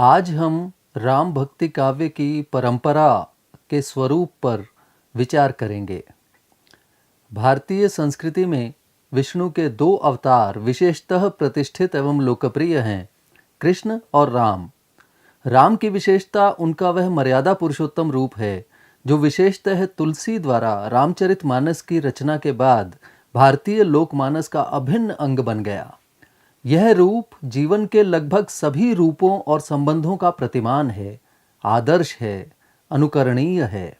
आज हम राम भक्ति काव्य की परंपरा के स्वरूप पर विचार करेंगे। भारतीय संस्कृति में विष्णु के दो अवतार विशेषतः प्रतिष्ठित एवं लोकप्रिय हैं, कृष्ण और राम। राम की विशेषता उनका वह मर्यादा पुरुषोत्तम रूप है जो विशेषतः तुलसी द्वारा रामचरितमानस की रचना के बाद भारतीय लोकमानस का अभिन्न अंग बन गया। यह रूप जीवन के लगभग सभी रूपों और संबंधों का प्रतिमान है, आदर्श है, अनुकरणीय है।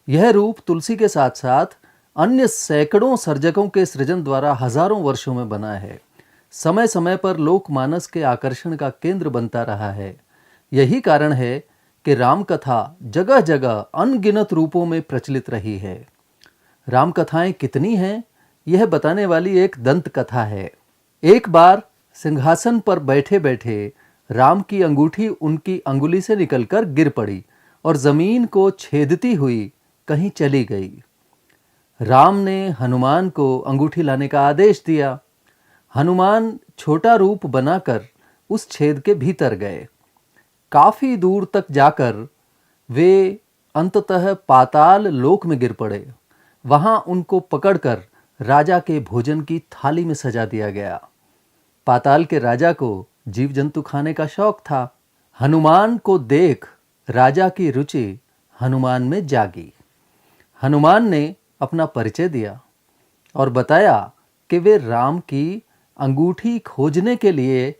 यह रूप तुलसी के साथ साथ अन्य सैकड़ों सर्जकों के सृजन द्वारा हजारों वर्षों में बना है। समय समय पर लोकमानस के आकर्षण का केंद्र बनता रहा है। यही कारण है कि राम कथा जगह जगह अनगिनत रूपों में प्रचलित रही है। राम कथाएं कितनी हैं, यह बताने वाली एक दंत कथा है। एक बार सिंहासन पर बैठे बैठे राम की अंगूठी उनकी अंगुली से निकलकर गिर पड़ी और जमीन को छेदती हुई कहीं चली गई। राम ने हनुमान को अंगूठी लाने का आदेश दिया। हनुमान छोटा रूप बनाकर उस छेद के भीतर गए। काफी दूर तक जाकर वे अंततः पाताल लोक में गिर पड़े। वहां उनको पकड़कर राजा के भोजन की थाली में सजा दिया गया। पाताल के राजा को जीव जंतु खाने का शौक था। हनुमान को देख राजा की रुचि हनुमान में जागी। हनुमान ने अपना परिचय दिया और बताया कि वे राम की अंगूठी खोजने के लिए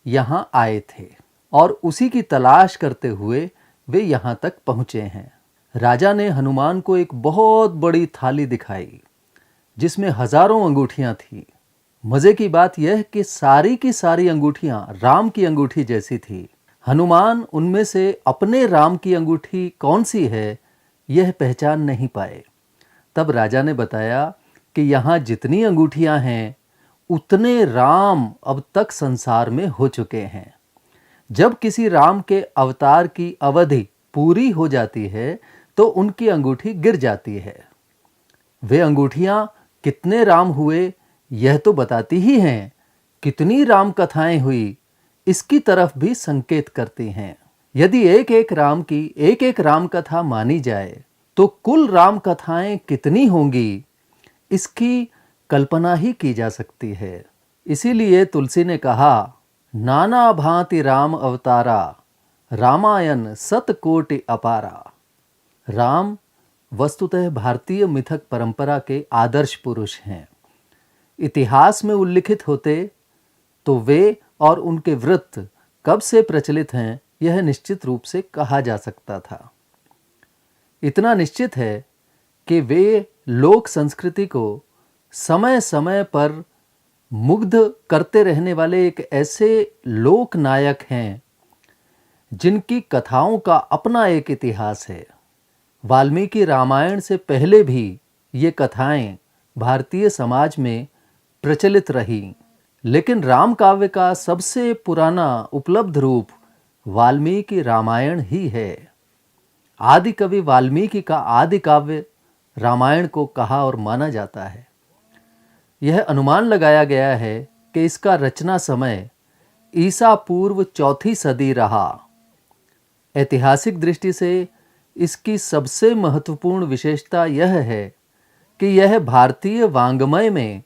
यहाँ आए थे और उसी की तलाश करते हुए वे यहाँ तक पहुँचे हैं। राजा ने हनुमान को एक बहुत बड़ी थाली दिखाई जिसमें हजारों अंगूठियां थीं। मजे की बात यह कि सारी की सारी अंगूठियां राम की अंगूठी जैसी थी। हनुमान उनमें से अपने राम की अंगूठी कौन सी है यह पहचान नहीं पाए। तब राजा ने बताया कि यहाँ जितनी अंगूठियां हैं उतने राम अब तक संसार में हो चुके हैं। जब किसी राम के अवतार की अवधि पूरी हो जाती है तो उनकी अंगूठी गिर जाती है। वे अंगूठियां कितने राम हुए यह तो बताती ही हैं, कितनी राम कथाएं हुई इसकी तरफ भी संकेत करती हैं। यदि एक एक राम की एक एक राम कथा मानी जाए तो कुल राम कथाएं कितनी होंगी इसकी कल्पना ही की जा सकती है। इसीलिए तुलसी ने कहा, नाना भांति राम अवतारा, रामायण सतकोटि अपारा। राम वस्तुतः भारतीय मिथक परंपरा के आदर्श पुरुष हैं। इतिहास में उल्लिखित होते तो वे और उनके वृत्त कब से प्रचलित हैं यह निश्चित रूप से कहा जा सकता था। इतना निश्चित है कि वे लोक संस्कृति को समय समय पर मुग्ध करते रहने वाले एक ऐसे लोक नायक हैं जिनकी कथाओं का अपना एक इतिहास है। वाल्मीकि रामायण से पहले भी ये कथाएं भारतीय समाज में प्रचलित रही, लेकिन राम काव्य का सबसे पुराना उपलब्ध रूप वाल्मीकि रामायण ही है। आदि कवि वाल्मीकि का आदि काव्य रामायण को कहा और माना जाता है। यह अनुमान लगाया गया है कि इसका रचना समय ईसा पूर्व 4वीं सदी रहा। ऐतिहासिक दृष्टि से इसकी सबसे महत्वपूर्ण विशेषता यह है कि यह भारतीय वाङ्मय में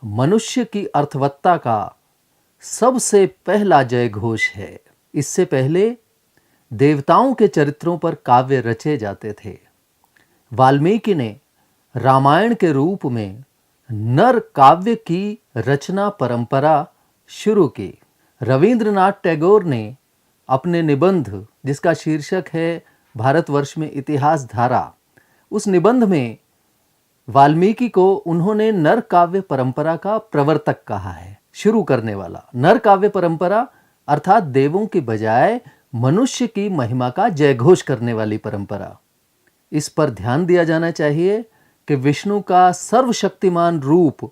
मनुष्य की अर्थवत्ता का सबसे पहला जय घोष है। इससे पहले देवताओं के चरित्रों पर काव्य रचे जाते थे। वाल्मीकि ने रामायण के रूप में नर काव्य की रचना परंपरा शुरू की। रविंद्रनाथ टैगोर ने अपने निबंध जिसका शीर्षक है भारतवर्ष में इतिहास धारा, उस निबंध में वाल्मीकि को उन्होंने नर काव्य परंपरा का प्रवर्तक कहा है, शुरू करने वाला। नर काव्य परंपरा अर्थात देवों की बजाय मनुष्य की महिमा का जयघोष करने वाली परंपरा। इस पर ध्यान दिया जाना चाहिए कि विष्णु का सर्वशक्तिमान रूप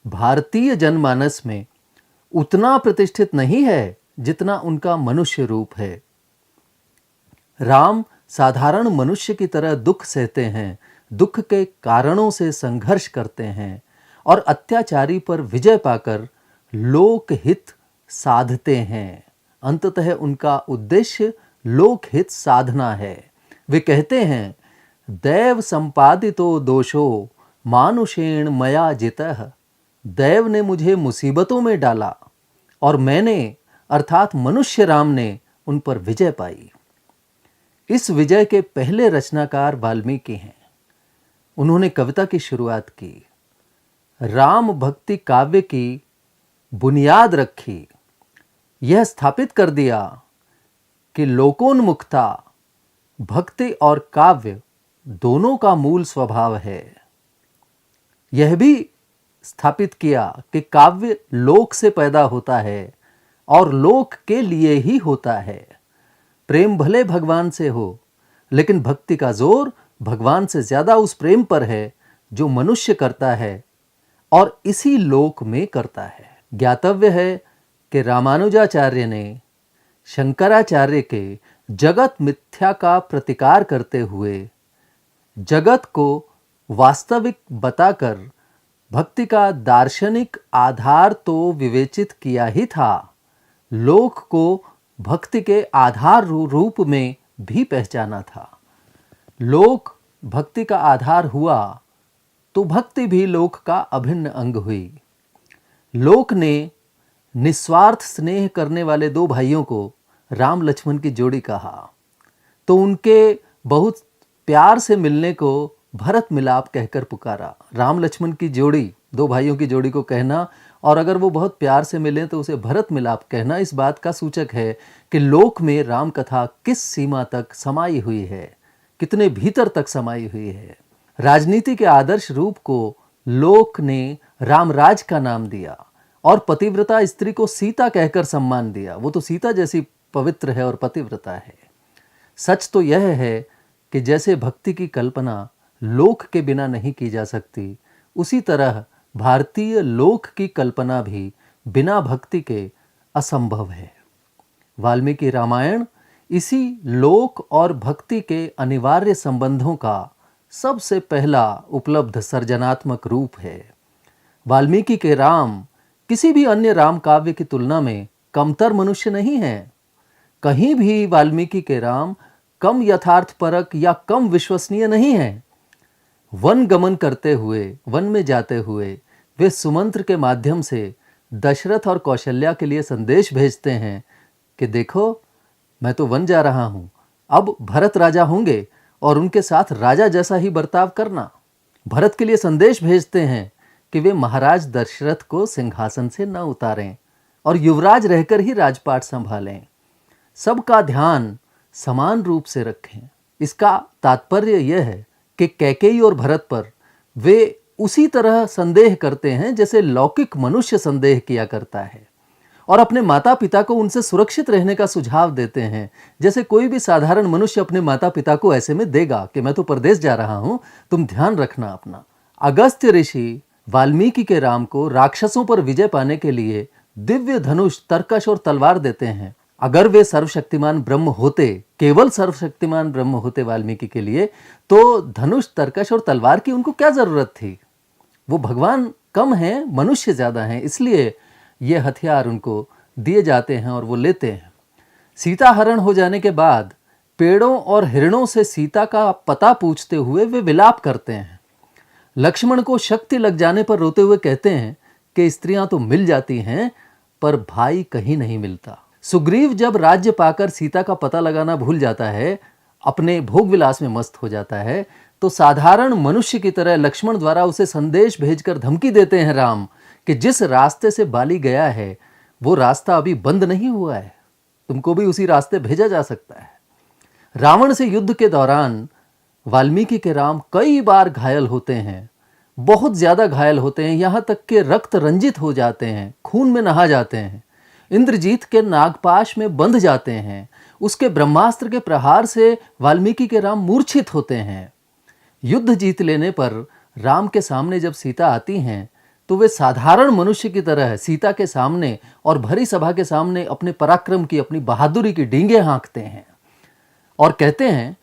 भारतीय जनमानस में उतना प्रतिष्ठित नहीं है जितना उनका मनुष्य रूप है। राम साधारण मनुष्य की तरह दुख सहते हैं, दुख के कारणों से संघर्ष करते हैं और अत्याचारी पर विजय पाकर लोक हित साधते हैं, अंततः उनका उद्देश्य लोकहित साधना है। वे कहते हैं, दैव संपादितो दोषो मानुषेण मया जितः। दैव ने मुझे मुसीबतों में डाला और मैंने अर्थात मनुष्य राम ने उन पर विजय पाई। इस विजय के पहले रचनाकार वाल्मीकि हैं। उन्होंने कविता की शुरुआत की, राम भक्ति काव्य की बुनियाद रखी, यह स्थापित कर दिया कि लोकोन्मुखता भक्ति और काव्य दोनों का मूल स्वभाव है। यह भी स्थापित किया कि काव्य लोक से पैदा होता है और लोक के लिए ही होता है। प्रेम भले भगवान से हो, लेकिन भक्ति का जोर भगवान से ज्यादा उस प्रेम पर है जो मनुष्य करता है और इसी लोक में करता है। ज्ञातव्य है कि रामानुजाचार्य ने शंकराचार्य के जगत मिथ्या का प्रतिकार करते हुए जगत को वास्तविक बताकर भक्ति का दार्शनिक आधार तो विवेचित किया ही था, लोक को भक्ति के आधार रूप में भी पहचाना था। लोक भक्ति का आधार हुआ तो भक्ति भी लोक का अभिन्न अंग हुई। लोक ने निस्वार्थ स्नेह करने वाले दो भाइयों को राम लक्ष्मण की जोड़ी कहा, तो उनके बहुत प्यार से मिलने को भरत मिलाप कहकर पुकारा। राम लक्ष्मण की जोड़ी, दो भाइयों की जोड़ी को कहना और अगर वो बहुत प्यार से मिले तो उसे भरत मिलाप कहना, इस बात का सूचक है कि लोक में राम कथा किस सीमा तक समाई हुई है, कितने भीतर तक समाई हुई है। राजनीति के आदर्श रूप को लोक ने रामराज का नाम दिया और पतिव्रता स्त्री को सीता कहकर सम्मान दिया। वो तो सीता जैसी पवित्र है और पतिव्रता है। सच तो यह है कि जैसे भक्ति की कल्पना लोक के बिना नहीं की जा सकती, उसी तरह भारतीय लोक की कल्पना भी बिना भक्ति के असंभव है। वाल्मीकि रामायण इसी लोक और भक्ति के अनिवार्य संबंधों का सबसे पहला उपलब्ध सर्जनात्मक रूप है। वाल्मीकि के राम किसी भी अन्य राम काव्य की तुलना में कमतर मनुष्य नहीं है। कहीं भी वाल्मीकि के राम कम यथार्थपरक या कम विश्वसनीय नहीं है। वन गमन करते हुए, वन में जाते हुए वे सुमंत्र के माध्यम से दशरथ और कौशल्या के लिए संदेश भेजते हैं कि देखो, मैं तो वन जा रहा हूं, अब भरत राजा होंगे और उनके साथ राजा जैसा ही बर्ताव करना। भरत के लिए संदेश भेजते हैं कि वे महाराज दशरथ को सिंहासन से न उतारें और युवराज रहकर ही राजपाट संभालें। सबका ध्यान समान रूप से रखें। इसका तात्पर्य यह है कि कैकेयी और भरत पर वे उसी तरह संदेह करते हैं जैसे लौकिक मनुष्य संदेह किया करता है, और अपने माता पिता को उनसे सुरक्षित रहने का सुझाव देते हैं जैसे कोई भी साधारण मनुष्य अपने माता पिता को ऐसे में देगा कि मैं तो परदेश जा रहा हूं, तुम ध्यान रखना अपना। अगस्त्य ऋषि वाल्मीकि के राम को राक्षसों पर विजय पाने के लिए दिव्य धनुष, तरकश और तलवार देते हैं। अगर वे सर्वशक्तिमान ब्रह्म होते, केवल सर्वशक्तिमान ब्रह्म होते वाल्मीकि के लिए, तो धनुष, तरकश और तलवार की उनको क्या जरूरत थी? वो भगवान कम हैं, मनुष्य ज्यादा हैं, इसलिए ये हथियार उनको दिए जाते हैं और वो लेते हैं। सीता हरण हो जाने के बाद पेड़ों और हिरणों से सीता का पता पूछते हुए वे विलाप करते हैं। लक्ष्मण को शक्ति लग जाने पर रोते हुए कहते हैं कि स्त्रियां तो मिल जाती हैं पर भाई कहीं नहीं मिलता। सुग्रीव जब राज्य पाकर सीता का पता लगाना भूल जाता है, अपने भोग विलास में मस्त हो जाता है, तो साधारण मनुष्य की तरह लक्ष्मण द्वारा उसे संदेश भेजकर धमकी देते हैं राम कि जिस रास्ते से बाली गया है वो रास्ता अभी बंद नहीं हुआ है, तुमको भी उसी रास्ते भेजा जा सकता है। रावण से युद्ध के दौरान वाल्मीकि के राम कई बार घायल होते हैं, बहुत ज्यादा घायल होते हैं, यहां तक कि रक्त रंजित हो जाते हैं, खून में नहा जाते हैं, इंद्रजीत के नागपाश में बंध जाते हैं, उसके ब्रह्मास्त्र के प्रहार से वाल्मीकि के राम मूर्छित होते हैं। युद्ध जीत लेने पर राम के सामने जब सीता आती हैं तो वे साधारण मनुष्य की तरह सीता के सामने और भरी सभा के सामने अपने पराक्रम की, अपनी बहादुरी की डींगे हाँकते हैं और कहते हैं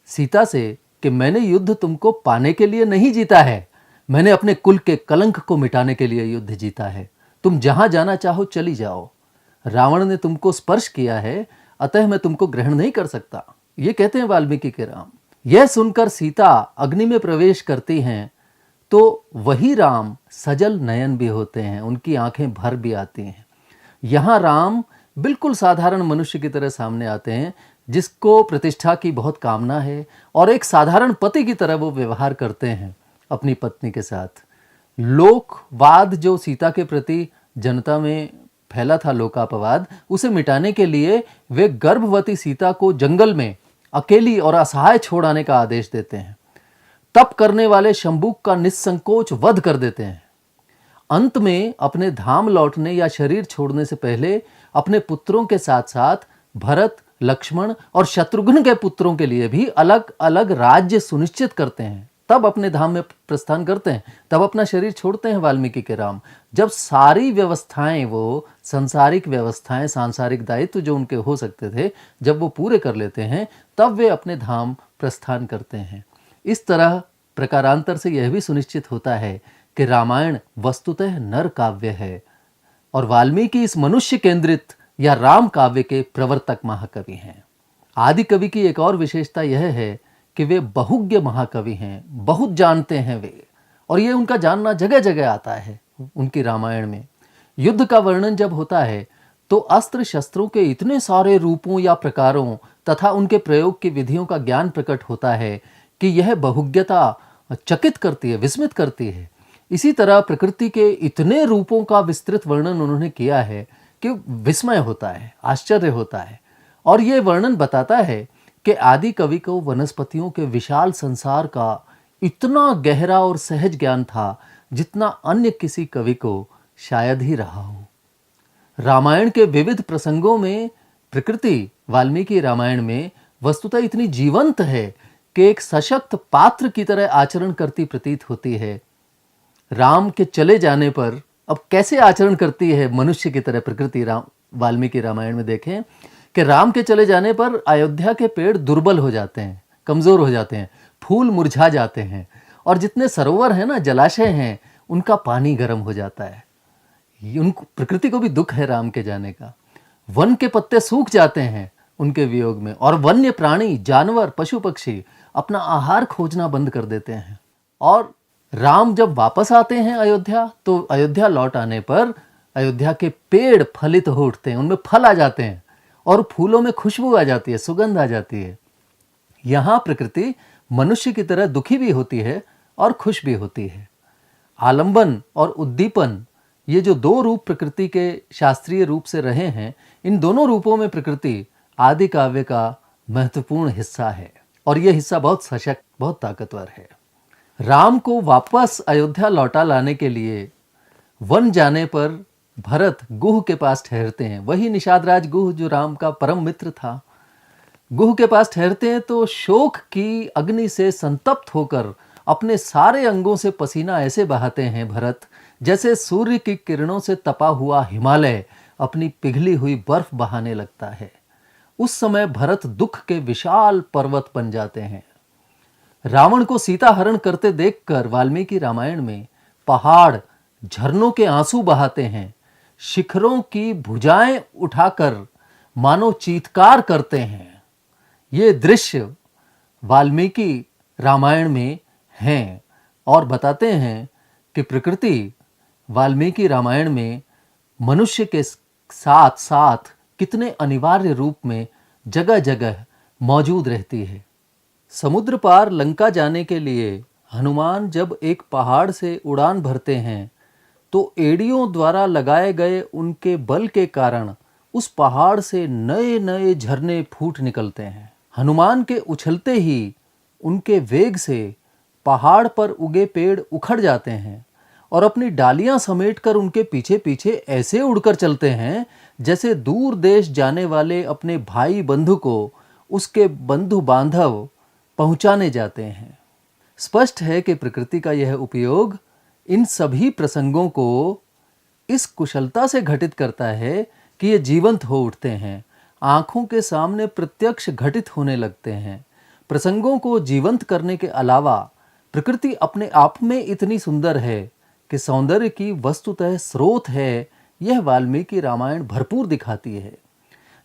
सीता से कि मैंने युद्ध तुमको पाने के लिए नहीं जीता है, मैंने अपने कुल के कलंक को मिटाने के लिए युद्ध जीता है, तुम जहां जाना चाहो चली जाओ। रावण ने तुमको स्पर्श किया है, अतः मैं तुमको ग्रहण नहीं कर सकता। ये कहते हैं वाल्मीकि के राम। यह सुनकर सीता अग्नि में प्रवेश करती हैं तो वही राम सजल नयन भी होते हैं, उनकी आंखें भर भी आती हैं। यहाँ राम बिल्कुल साधारण मनुष्य की तरह सामने आते हैं, जिसको प्रतिष्ठा की बहुत कामना है और एक साधारण पति की तरह वो व्यवहार करते हैं अपनी पत्नी के साथ। लोकवाद जो सीता के प्रति जनता में फैला था, लोकापवाद, उसे मिटाने के लिए वे गर्भवती सीता को जंगल में अकेली और असहाय छोड़ आने का आदेश देते हैं। तप करने वाले शंभुक का निस्संकोच वध कर देते हैं। अंत में अपने धाम लौटने या शरीर छोड़ने से पहले अपने पुत्रों के साथ साथ भरत, लक्ष्मण और शत्रुघ्न के पुत्रों के लिए भी अलग अलग राज्य सुनिश्चित करते हैं। तब अपने धाम में प्रस्थान करते हैं, तब अपना शरीर छोड़ते हैं वाल्मीकि के राम। जब सारी व्यवस्थाएं, वो संसारिक व्यवस्थाएं, सांसारिक दायित्व जो उनके हो सकते थे, जब वो पूरे कर लेते हैं, तब वे अपने धाम प्रस्थान करते हैं। इस तरह प्रकारांतर से यह भी सुनिश्चित होता है कि रामायण वस्तुतः नर काव्य है और वाल्मीकि इस मनुष्य केंद्रित या राम काव्य के प्रवर्तक महाकवि हैं। आदि कवि की एक और विशेषता यह है कि वे बहुज्ञ महाकवि हैं, बहुत जानते हैं वे, और ये उनका जानना जगह जगह आता है। उनकी रामायण में युद्ध का वर्णन जब होता है तो अस्त्र शस्त्रों के इतने सारे रूपों या प्रकारों तथा उनके प्रयोग की विधियों का ज्ञान प्रकट होता है कि यह बहुज्ञता चकित करती है, विस्मित करती है। इसी तरह प्रकृति के इतने रूपों का विस्तृत वर्णन उन्होंने किया है कि विस्मय होता है, आश्चर्य होता है। और ये वर्णन बताता है कि आदि कवि को वनस्पतियों के विशाल संसार का इतना गहरा और सहज ज्ञान था जितना अन्य किसी कवि को शायद ही रहा हो। रामायण के विविध प्रसंगों में प्रकृति वाल्मीकि रामायण में वस्तुतः इतनी जीवंत है कि एक सशक्त पात्र की तरह आचरण करती प्रतीत होती है। राम के चले जाने पर अब कैसे आचरण करती है मनुष्य की तरह प्रकृति वाल्मीकि रामायण में देखें कि राम के चले जाने पर अयोध्या के पेड़ दुर्बल हो जाते हैं, कमजोर हो जाते हैं, फूल मुरझा जाते हैं और जितने सरोवर हैं ना, जलाशय हैं, उनका पानी गर्म हो जाता है। उनको प्रकृति को भी दुख है राम के जाने का। वन के पत्ते सूख जाते हैं उनके वियोग में और वन्य प्राणी, जानवर, पशु पक्षी अपना आहार खोजना बंद कर देते हैं। और राम जब वापस आते हैं अयोध्या, तो अयोध्या लौट आने पर अयोध्या के पेड़ फलित हो उठते हैं, उनमें फल आ जाते हैं और फूलों में खुशबू आ जाती है, सुगंध आ जाती है। यहाँ प्रकृति मनुष्य की तरह दुखी भी होती है और खुश भी होती है। आलंबन और उद्दीपन, ये जो दो रूप प्रकृति के शास्त्रीय रूप से रहे हैं, इन दोनों रूपों में प्रकृति आदि काव्य का महत्वपूर्ण हिस्सा है और यह हिस्सा बहुत सशक्त, बहुत ताकतवर है। राम को वापस अयोध्या लौटा लाने के लिए वन जाने पर भरत गुह के पास ठहरते हैं। वही निषाद राज गुह जो राम का परम मित्र था। गुह के पास ठहरते हैं तो शोक की अग्नि से संतप्त होकर अपने सारे अंगों से पसीना ऐसे बहाते हैं भरत, जैसे सूर्य की किरणों से तपा हुआ हिमालय अपनी पिघली हुई बर्फ बहाने लगता है। उस समय भरत दुख के विशाल पर्वत बन जाते हैं। रावण को सीता हरण करते देखकर वाल्मीकि रामायण में पहाड़ झरनों के आंसू बहाते हैं, शिखरों की भुजाएं उठाकर मानो चीत्कार करते हैं। ये दृश्य वाल्मीकि रामायण में हैं और बताते हैं कि प्रकृति वाल्मीकि रामायण में मनुष्य के साथ साथ कितने अनिवार्य रूप में जगह जगह मौजूद रहती है। समुद्र पार लंका जाने के लिए हनुमान जब एक पहाड़ से उड़ान भरते हैं तो एड़ियों द्वारा लगाए गए उनके बल के कारण उस पहाड़ से नए नए झरने फूट निकलते हैं। हनुमान के उछलते ही उनके वेग से पहाड़ पर उगे पेड़ उखड़ जाते हैं और अपनी डालियां समेटकर उनके पीछे पीछे ऐसे उड़कर चलते हैं जैसे दूर देश जाने वाले अपने भाई बंधु को उसके बंधु बांधव पहुंचाने जाते हैं। स्पष्ट है कि प्रकृति का यह उपयोग इन सभी प्रसंगों को इस कुशलता से घटित करता है कि ये जीवंत हो उठते हैं, आंखों के सामने प्रत्यक्ष घटित होने लगते हैं। प्रसंगों को जीवंत करने के अलावा प्रकृति अपने आप में इतनी सुंदर है कि सौंदर्य की वस्तुतः स्रोत है, यह वाल्मीकि रामायण भरपूर दिखाती है।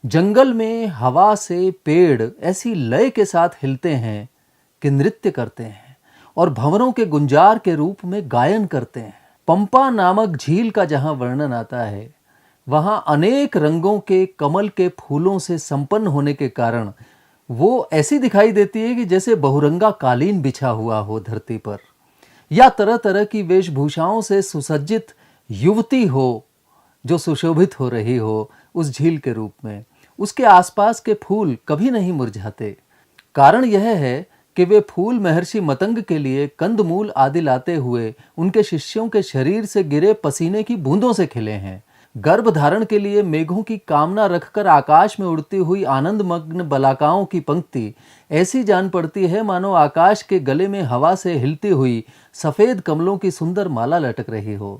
जंगल में हवा से पेड़ ऐसी लय के साथ हिलते हैं कि नृत्य करते हैं और भंवरों के गुंजार के रूप में गायन करते हैं। पंपा नामक झील का जहां वर्णन आता है, वहां अनेक रंगों के कमल के फूलों से संपन्न होने के कारण वो ऐसी दिखाई देती है कि जैसे बहुरंगा कालीन बिछा हुआ हो धरती पर, या तरह तरह की वेशभूषाओं से सुसज्जित युवती हो जो सुशोभित हो रही हो उस झील के रूप में। उसके आसपास के फूल कभी नहीं मुरझाते। कारण यह है कि वे फूल महर्षि मतंग के लिए कंदमूल आदि लाते हुए उनके शिष्यों के शरीर से गिरे पसीने की बूंदों से खिले हैं। गर्भ धारण के लिए मेघों की कामना रखकर आकाश में उड़ती हुई आनंदमग्न बलाकाओं की पंक्ति ऐसी जान पड़ती है मानो आकाश के गले में हवा से हिलती हुई सफेद कमलों की सुंदर माला लटक रही हो।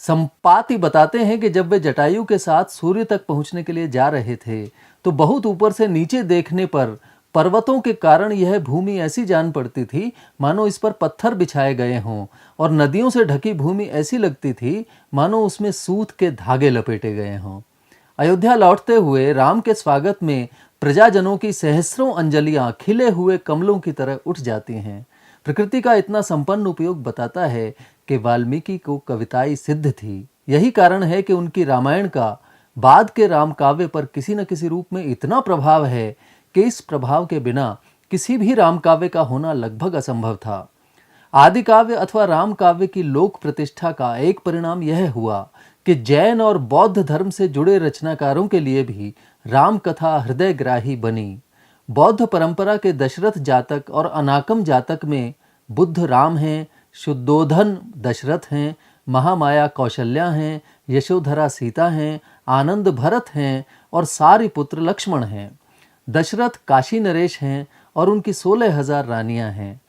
संपाति बताते हैं कि जब वे जटायु के साथ सूर्य तक पहुंचने के लिए जा रहे थे तो बहुत ऊपर से नीचे देखने पर पर्वतों के कारण यह भूमि ऐसी जान पड़ती थी मानो इस पर पत्थर बिछाए गए हों, और नदियों से ढकी भूमि ऐसी लगती थी मानो उसमें सूत के धागे लपेटे गए हों। अयोध्या लौटते हुए राम के स्वागत में प्रजाजनों की सहस्रों अंजलियां खिले हुए कमलों की तरह उठ जाती हैं। प्रकृति का इतना संपन्न उपयोग बताता है कि वाल्मीकि को कविताई सिद्ध थी। यही कारण है कि उनकी रामायण का बाद के राम काव्य पर किसी न किसी रूप में इतना प्रभाव है कि इस प्रभाव के बिना किसी भी राम काव्य का होना लगभग असंभव था। आदि काव्य अथवा राम काव्य की लोक प्रतिष्ठा का एक परिणाम यह हुआ कि जैन और बौद्ध धर्म से जुड़े रचनाकारों के लिए भी राम कथा हृदयग्राही बनी। बौद्ध परंपरा के दशरथ जातक और अनाकम जातक में बुद्ध राम हैं, शुद्धोधन दशरथ हैं, महामाया कौशल्या हैं, यशोधरा सीता हैं, आनंद भरत हैं और सारिपुत्र लक्ष्मण हैं। दशरथ काशी नरेश हैं और उनकी 16,000 रानियां हैं।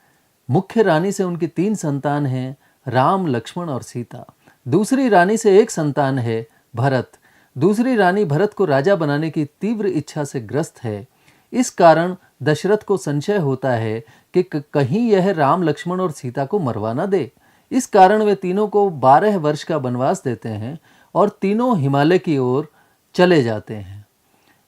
मुख्य रानी से उनकी 3 संतान हैं, राम, लक्ष्मण और सीता। दूसरी रानी से एक संतान है, भरत। दूसरी रानी भरत को राजा बनाने की तीव्र इच्छा से ग्रस्त है। इस कारण दशरथ को संशय होता है कि कहीं यह राम, लक्ष्मण और सीता को मरवा न दे। इस कारण वे तीनों को 12 वर्ष का वनवास देते हैं और तीनों हिमालय की ओर चले जाते हैं।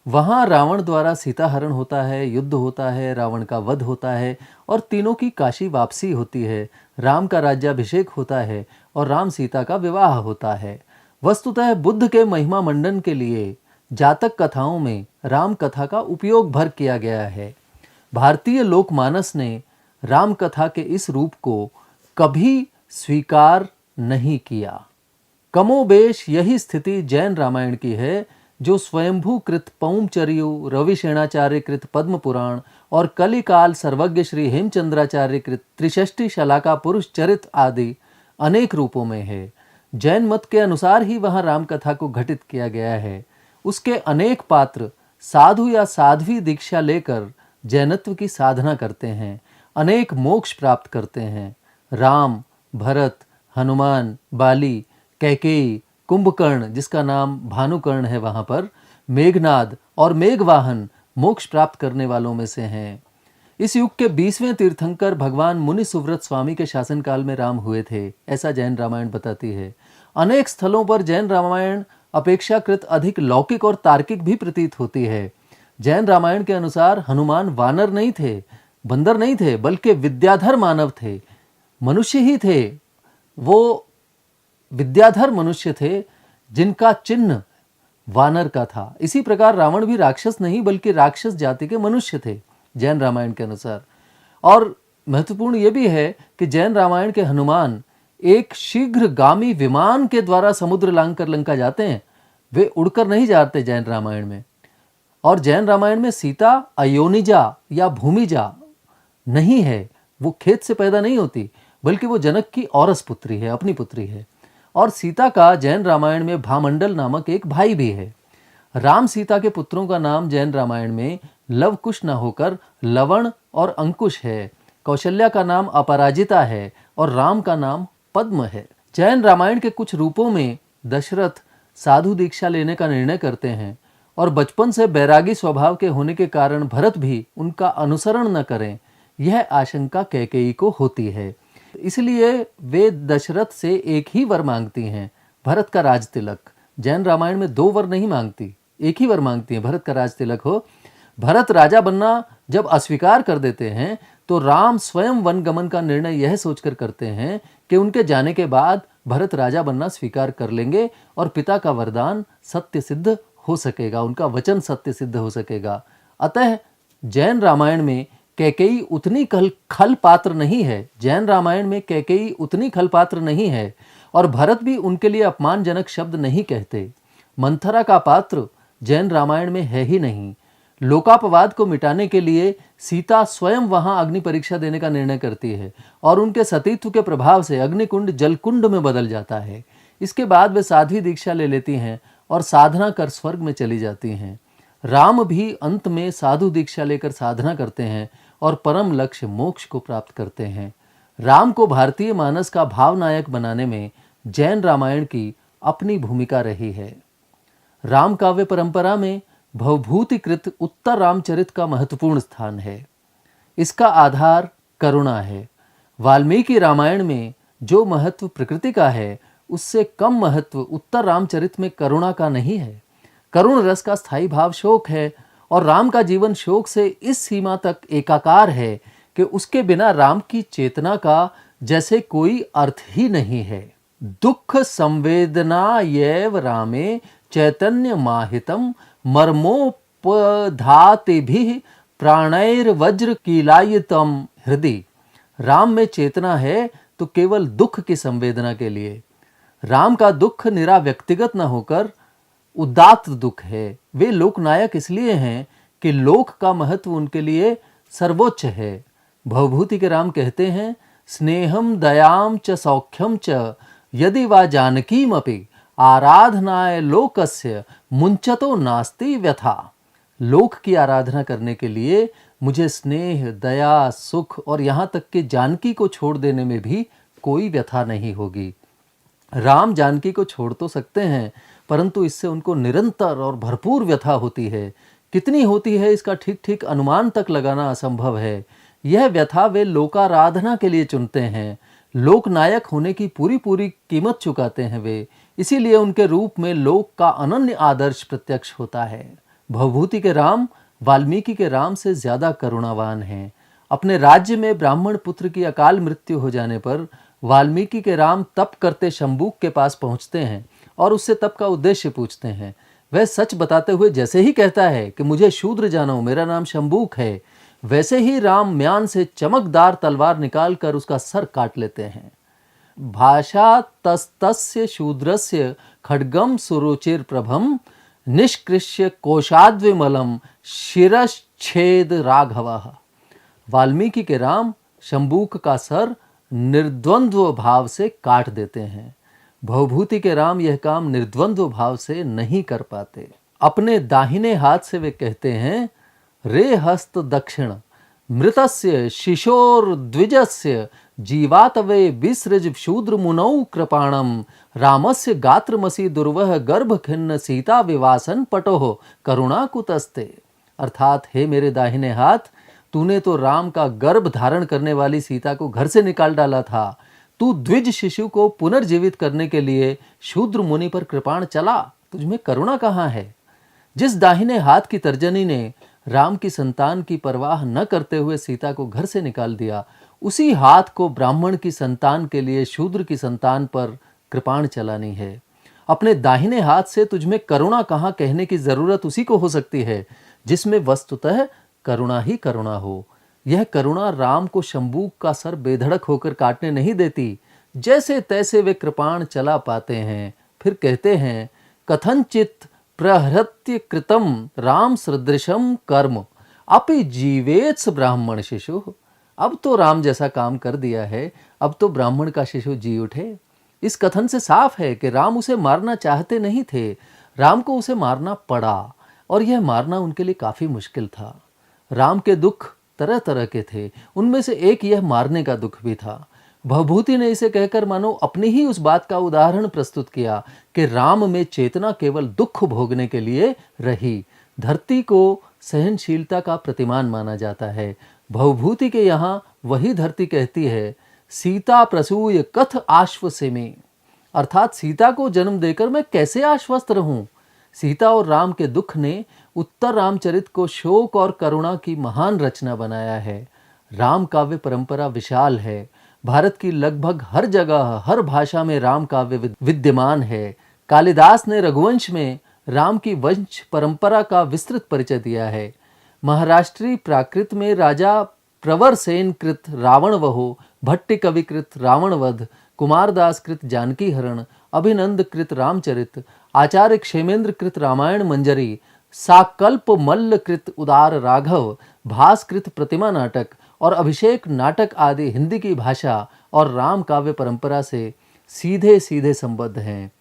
वहां रावण द्वारा सीता हरण होता है, युद्ध होता है, रावण का वध होता है और तीनों की काशी वापसी होती है। राम का राज्याभिषेक होता है और राम सीता का विवाह होता है। वस्तुतः बुद्ध के महिमा मंडन के लिए जातक कथाओं में राम कथा का उपयोग भर किया गया है। भारतीय लोकमानस ने राम कथा के इस रूप को कभी स्वीकार नहीं किया। कमोबेश यही स्थिति जैन रामायण की है, जो स्वयंभू कृत पौमचर्यु, रविसेनाचार्य कृत पद्म पुराण और कलिकाल सर्वज्ञ श्री हेमचंद्राचार्य कृत त्रिषष्टि शलाका पुरुष चरित आदि अनेक रूपों में है। जैन मत के अनुसार ही वहां राम कथा को घटित किया गया है। उसके अनेक पात्र साधु या साध्वी दीक्षा लेकर जैनत्व की साधना करते हैं, अनेक मोक्ष प्राप्त करते हैं। राम, भरत, हनुमान, बाली, कैकेयी, कुंभकर्ण जिसका नाम भानुकर्ण है वहां पर, मेघनाद और मेघवाहन मोक्ष प्राप्त करने वालों में से हैं। इस युग के 20वें तीर्थंकर भगवान मुनि सुव्रत स्वामी के शासनकाल में राम हुए थे, ऐसा जैन रामायण बताती है। अनेक स्थलों पर जैन रामायण अपेक्षाकृत अधिक लौकिक और तार्किक भी प्रतीत होती है। जैन रामायण के अनुसार हनुमान वानर नहीं थे, बंदर नहीं थे, बल्कि विद्याधर मानव थे, मनुष्य ही थे। वो विद्याधर मनुष्य थे जिनका चिन्ह वानर का था। इसी प्रकार रावण भी राक्षस नहीं बल्कि राक्षस जाति के मनुष्य थे जैन रामायण के अनुसार। और महत्वपूर्ण यह भी है कि जैन रामायण के हनुमान एक शीघ्रगामी विमान के द्वारा समुद्र लांघ कर लंका जाते हैं, वे उड़कर नहीं जाते जैन रामायण में। और जैन रामायण में सीता अयोनिजा या भूमिजा नहीं है, वो खेत से पैदा नहीं होती, बल्कि वो जनक की औरस पुत्री है, अपनी पुत्री है। और सीता का जैन रामायण में भामंडल नामक एक भाई भी है। राम सीता के पुत्रों का नाम जैन रामायण में लव कुश न होकर लवण और अंकुश है। कौशल्या का नाम अपराजिता है और राम का नाम पद्म है। जैन रामायण के कुछ रूपों में दशरथ साधु दीक्षा लेने का निर्णय करते हैं और बचपन से बैरागी स्वभाव के होने के कारण भरत भी उनका अनुसरण न करें, यह आशंका कैकेयी को होती है। इसलिए वे दशरथ से एक ही वर मांगती हैं, भरत का राज तिलक। जैन रामायण में 2 वर नहीं मांगती, एक ही वर मांगती है, भरत का राज तिलक हो। भरत राजा बनना जब अस्वीकार कर देते हैं तो राम स्वयं वन गमन का निर्णय यह सोचकर करते हैं कि उनके जाने के बाद भरत राजा बनना स्वीकार कर लेंगे और पिता का वरदान सत्य सिद्ध हो सकेगा, उनका वचन सत्य सिद्ध हो सकेगा। अतः जैन रामायण में कैकेयी उतनी खल पात्र नहीं है, जैन रामायण में कैकेयी उतनी खल पात्र नहीं है और भरत भी उनके लिए अपमानजनक शब्द नहीं कहते। मंथरा का पात्र जैन रामायण में है ही नहीं। लोकापवाद को मिटाने के लिए सीता स्वयं वहां अग्नि परीक्षा देने का निर्णय करती है और उनके सतीत्व के प्रभाव से अग्निकुंड जलकुंड में बदल जाता है। इसके बाद वे साध्वी दीक्षा ले लेती हैं और साधना कर स्वर्ग में चली जाती हैं। राम भी अंत में साधु दीक्षा लेकर साधना करते हैं और परम लक्ष्य मोक्ष को प्राप्त करते हैं। राम को भारतीय मानस का भावनायक बनाने में जैन रामायण की अपनी भूमिका रही है। राम काव्य परंपरा में भवभूतिकृत उत्तर रामचरित का महत्वपूर्ण स्थान है। इसका आधार करुणा है। वाल्मीकि रामायण में जो महत्व प्रकृति का है उससे कम महत्व उत्तर रामचरित में करुणा का नहीं है। करुण रस का स्थायी भाव शोक है और राम का जीवन शोक से इस सीमा तक एकाकार है कि उसके बिना राम की चेतना का जैसे कोई अर्थ ही नहीं है। दुख संवेदना येव रामे चैतन्य माहितम मर्मोपधातिभिः प्राणैर्वज्र कीलायितम हृदय। राम में चेतना है तो केवल दुख की संवेदना के लिए। राम का दुख निरा व्यक्तिगत न होकर उदात्त दुख है। वे लोकनायक इसलिए हैं कि लोक का महत्व उनके लिए सर्वोच्च है। भवभूति के राम कहते हैं, स्नेहम दयाम च सौख्यम च यदि वा जानकीमपि आराधनाय लोकस्य मुंचतो नास्ति व्यथा। लोक की आराधना करने के लिए मुझे स्नेह, दया, सुख और यहाँ तक कि जानकी को छोड़ देने में भी कोई व्यथा नहीं होगी। राम जानकी को छोड़ तो सकते हैं परंतु इससे उनको निरंतर और भरपूर व्यथा होती है। कितनी होती है इसका ठीक ठीक अनुमान तक लगाना असंभव है। यह व्यथा वे लोकाराधना के लिए चुनते हैं। लोकनायक होने की पूरी पूरी कीमत चुकाते हैं वे, इसीलिए उनके रूप में लोक का अनन्य आदर्श प्रत्यक्ष होता है। भवभूति के राम वाल्मीकि के राम से ज्यादा करुणावान हैं। अपने राज्य में ब्राह्मण पुत्र की अकाल मृत्यु हो जाने पर वाल्मीकि के राम तप करते शंबूक के पास पहुंचते हैं और उससे तप का उद्देश्य पूछते हैं। वह सच बताते हुए जैसे ही कहता है कि मुझे शूद्र जानो, मेरा नाम शंबूक है, वैसे ही राम म्यान से चमकदार तलवार निकालकर उसका सर काट लेते हैं। भाषा तस्तस्य शूद्रस्य खड्गम सुरुचिर प्रभम निष्कृष्य कोशाद्विमलम शिरश्छेद राघवः। वाल्मीकि के राम शंबूक का सर निर्द्वंद्व भाव से काट देते हैं। भवभूति के राम यह काम निर्द्वंद्व भाव से नहीं कर पाते। अपने दाहिने हाथ से वे कहते हैं, रे हस्त दक्षिण मृतस्य शिशोर द्विजस्य जीवातवे विसृज शूद्र मुनौ कृपाणम रामस्य गात्रमसि दुर्वह गर्भ खिन्न सीता विवासन पटोह करुणा कुतस्ते। अर्थात हे मेरे दाहिने हाथ, तूने तो राम का गर्भ धारण करने वाली सीता को घर से निकाल डाला था। तू द्विज शिशु को पुनर्जीवित करने के लिए शूद्र मुनि पर कृपाण चला, तुझमें करुणा कहाँ है। जिस दाहिने हाथ की तर्जनी ने राम की संतान की परवाह न करते हुए सीता को घर से निकाल दिया, उसी हाथ को ब्राह्मण की संतान के लिए शूद्र की संतान पर कृपाण चलानी है। अपने दाहिने हाथ से तुझमें करुणा कहाँ कहने की जरूरत उसी को हो सकती है जिसमें वस्तुतः करुणा ही करुणा हो। यह करुणा राम को शंबूक का सर बेधड़क होकर काटने नहीं देती। जैसे तैसे वे कृपाण चला पाते हैं। फिर कहते हैं, कथनचित प्रहृत्य कृतम राम सदृशम कर्म अपि जीवेत्स ब्राह्मण शिशु। अब तो राम जैसा काम कर दिया है, अब तो ब्राह्मण का शिशु जी उठे। इस कथन से साफ है कि राम उसे मारना चाहते नहीं थे, राम को उसे मारना पड़ा और यह मारना उनके लिए काफी मुश्किल था। राम के दुख तरह तरह के थे, उनमें से एक यह मारने का दुख भी था। भवभूति ने इसे कहकर मानो अपनी ही उस बात का उदाहरण प्रस्तुत किया कि राम में चेतना केवल दुख भोगने के लिए रही। धरती को सहनशीलता का प्रतिमान माना जाता है। भवभूति के यहाँ वही धरती कहती है, सीता प्रसूय कथ आश्वसे में। अर्थात सीता को जन्म देकर मैं कैसे आश्वस्त रहूं? सीता और राम के दुख ने उत्तर रामचरित को शोक और करुणा की महान रचना बनाया है। राम काव्य परंपरा विशाल है। भारत की लगभग हर जगह, हर भाषा में राम काव्य विद्यमान है। कालिदास ने रघुवंश में राम की वंश परंपरा का विस्तृत परिचय दिया है। महाराष्ट्री प्राकृत में राजा प्रवर सेन कृत रावण वहो, भट्टी कवि कृत रावण वध, कुमारदास कृत जानकी हरण, अभिनंद कृत रामचरित, आचार्य क्षेमेंद्र कृत रामायण मंजरी, साकल्प मल्ल कृत उदार राघव, भास कृत प्रतिमा नाटक और अभिषेक नाटक आदि हिंदी की भाषा और राम काव्य परंपरा से सीधे सीधे संबद्ध हैं।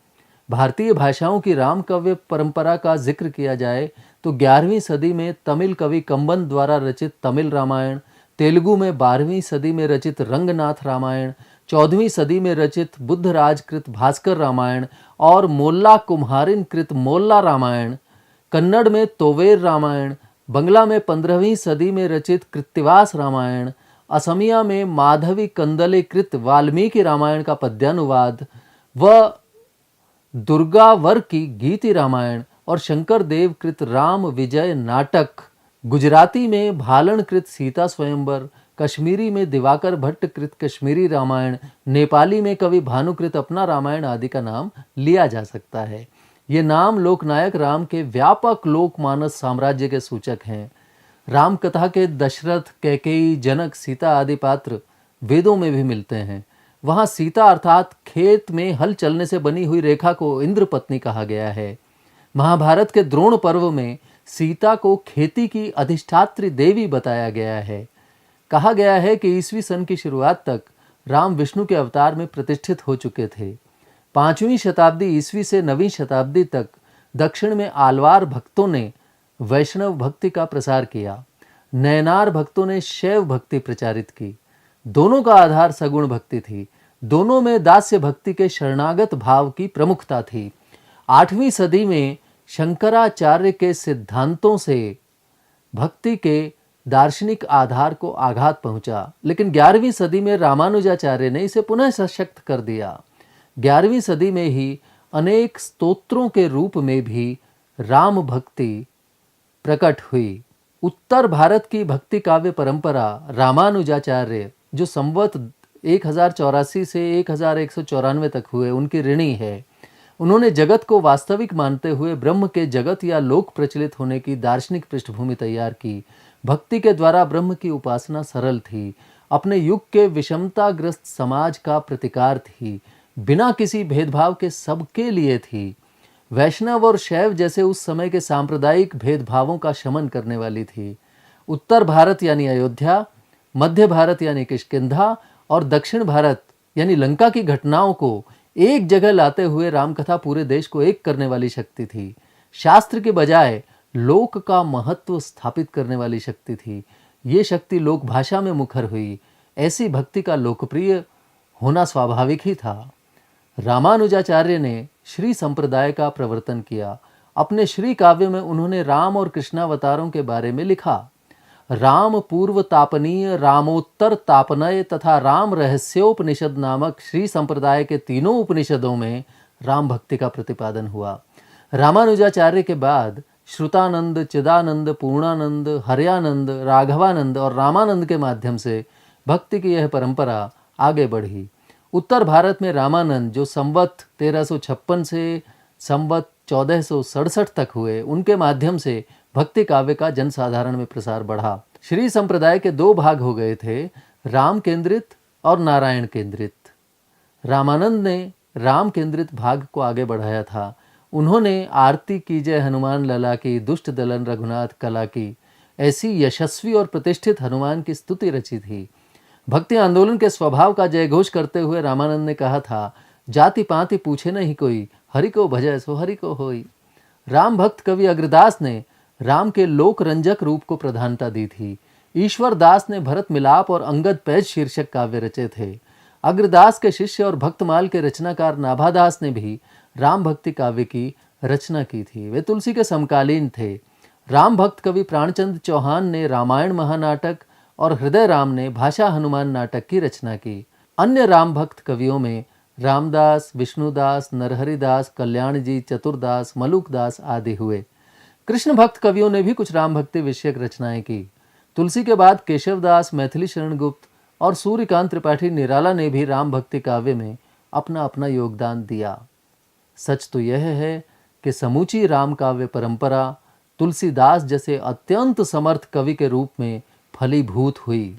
भारतीय भाषाओं की राम काव्य परंपरा का जिक्र किया जाए तो 11वीं सदी में तमिल कवि कंबन द्वारा रचित तमिल रामायण, तेलुगु में 12वीं सदी में रचित रंगनाथ रामायण, 14वीं सदी में रचित बुद्धराज कृत भास्कर रामायण और मोल्ला कुम्हारिन कृत मोल्ला रामायण, कन्नड़ में तोवेर रामायण, बंगला में 15वीं सदी में रचित कृत्तिवास रामायण, असमिया में माधवी कंदले कृत वाल्मीकि रामायण का पद्यानुवाद व दुर्गावर की गीति रामायण और शंकर देव कृत राम विजय नाटक, गुजराती में भालन कृत सीता स्वयंवर, कश्मीरी में दिवाकर भट्ट कृत कश्मीरी रामायण, नेपाली में कवि भानुकृत अपना रामायण आदि का नाम लिया जा सकता है। ये नाम लोकनायक राम के व्यापक लोकमानस साम्राज्य के सूचक हैं। राम कथा के दशरथ, कैकेयी, जनक, सीता आदि पात्र वेदों में भी मिलते हैं। वहाँ सीता अर्थात खेत में हल चलने से बनी हुई रेखा को इंद्र पत्नी कहा गया है। महाभारत के द्रोण पर्व में सीता को खेती की अधिष्ठात्री देवी बताया गया है। कहा गया है कि ईसवी सन की शुरुआत तक राम विष्णु के अवतार में प्रतिष्ठित हो चुके थे। 5वीं शताब्दी ईस्वी से 9वीं शताब्दी तक दक्षिण में आलवार भक्तों ने वैष्णव भक्ति का प्रसार किया। नयनार भक्तों ने शैव भक्ति प्रचारित की। दोनों का आधार सगुण भक्ति थी। दोनों में दास्य भक्ति के शरणागत भाव की प्रमुखता थी। 8वीं सदी में शंकराचार्य के सिद्धांतों से भक्ति के दार्शनिक आधार को आघात पहुंचा, लेकिन 11वीं सदी में रामानुजाचार्य ने इसे पुनः सशक्त कर दिया। 11वीं सदी में ही अनेक स्तोत्रों के रूप में भी राम भक्ति प्रकट हुई। उत्तर भारत की भक्ति काव्य परंपरा रामानुजाचार्य, जो संवत 1084 से 1194 तक हुए, उनकी ऋणी है। उन्होंने जगत को वास्तविक मानते हुए ब्रह्म के जगत या लोक प्रचलित होने की दार्शनिक पृष्ठभूमि तैयार की। भक्ति के द्वारा ब्रह्म की उपासना सरल थी, अपने युग के विषमताग्रस्त समाज का प्रतिकार थी, बिना किसी भेदभाव के सबके लिए थी। वैष्णव और शैव जैसे उस समय के सांप्रदायिक भेदभावों का शमन करने वाली थी। उत्तर भारत यानी अयोध्या, मध्य भारत यानी किष्किंधा और दक्षिण भारत यानी लंका की घटनाओं को एक जगह लाते हुए रामकथा पूरे देश को एक करने वाली शक्ति थी। शास्त्र के बजाय लोक का महत्व स्थापित करने वाली शक्ति थी। ये शक्ति लोक भाषा में मुखर हुई। ऐसी भक्ति का लोकप्रिय होना स्वाभाविक ही था। रामानुजाचार्य ने श्री संप्रदाय का प्रवर्तन किया। अपने श्री काव्य में उन्होंने राम और कृष्णावतारों के बारे में लिखा। राम पूर्व तापनीय, रामोत्तर तापनय तथा राम रहस्योपनिषद नामक श्री संप्रदाय के तीनों उपनिषदों में राम भक्ति का प्रतिपादन हुआ। रामानुजाचार्य के बाद श्रुतानंद, चिदानंद, पूर्णानंद, हरयानंद, राघवानंद और रामानंद के माध्यम से भक्ति की यह परंपरा आगे बढ़ी। उत्तर भारत में रामानंद, जो संवत 1356 से संवत 1467 तक हुए, उनके माध्यम से भक्ति काव्य का जनसाधारण में प्रसार बढ़ा। श्री संप्रदाय के दो भाग हो गए थे, राम केंद्रित और नारायण केंद्रित। रामानंद ने राम केंद्रित भाग को आगे बढ़ाया था। उन्होंने आरती की जय हनुमान लला की, दुष्ट दलन रघुनाथ कला की, ऐसी यशस्वी और प्रतिष्ठित हनुमान की स्तुति रची थी। भक्ति आंदोलन के स्वभाव का जयघोष करते हुए रामानंद ने कहा था, जाति पाति पूछे नहीं कोई, हरि को भजय सो हरि को होई। राम भक्त कवि अग्रदास ने राम के लोक रंजक रूप को प्रधानता दी थी। ईश्वर दास ने भरत मिलाप और अंगद पैज शीर्षक काव्य रचे थे। अग्रदास के शिष्य और भक्तमाल के रचनाकार नाभादास ने भी राम भक्ति काव्य की रचना की थी। वे तुलसी के समकालीन थे। राम भक्त कवि प्राणचंद चौहान ने रामायण महानाटक और हृदय राम ने भाषा हनुमान नाटक की रचना की। अन्य राम भक्त कवियों में रामदास, विष्णुदास, नरहरिदास, कल्याण जी, चतुरदास, मलुकदास आदि हुए। कृष्ण भक्त कवियों ने भी कुछ राम भक्ति विषयक रचनाएं की। तुलसी के बाद केशवदास, मैथिली शरण गुप्त और सूर्यकांत त्रिपाठी निराला ने भी राम भक्ति काव्य में अपना अपना योगदान दिया। सच तो यह है कि समूची राम काव्य परंपरा तुलसीदास जैसे अत्यंत समर्थ कवि के रूप में फलीभूत हुई।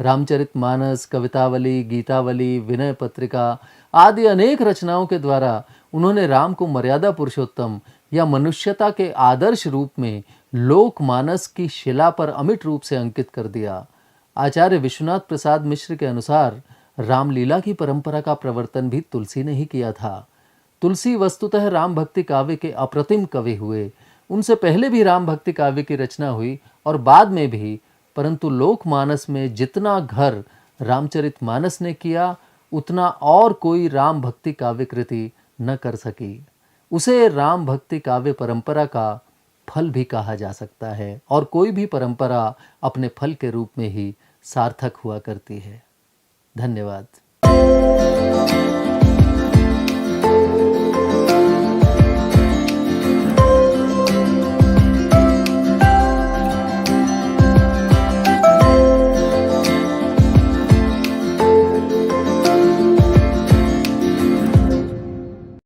रामचरितमानस, कवितावली, गीतावली, विनय पत्रिका आदि अनेक रचनाओं के द्वारा उन्होंने राम को मर्यादा पुरुषोत्तम या मनुष्यता के आदर्श रूप में लोकमानस की शिला पर अमिट रूप से अंकित कर दिया। आचार्य विश्वनाथ प्रसाद मिश्र के अनुसार रामलीला की परंपरा का प्रवर्तन भी तुलसी ने ही किया था। तुलसी वस्तुतः राम भक्ति काव्य के अप्रतिम कवि हुए। उनसे पहले भी राम भक्ति काव्य की रचना हुई और बाद में भी, परंतु लोकमानस में जितना घर रामचरितमानस ने किया उतना और कोई राम भक्ति काव्य कृति न कर सकी। उसे राम भक्ति काव्य परंपरा का फल भी कहा जा सकता है और कोई भी परंपरा अपने फल के रूप में ही सार्थक हुआ करती है। धन्यवाद।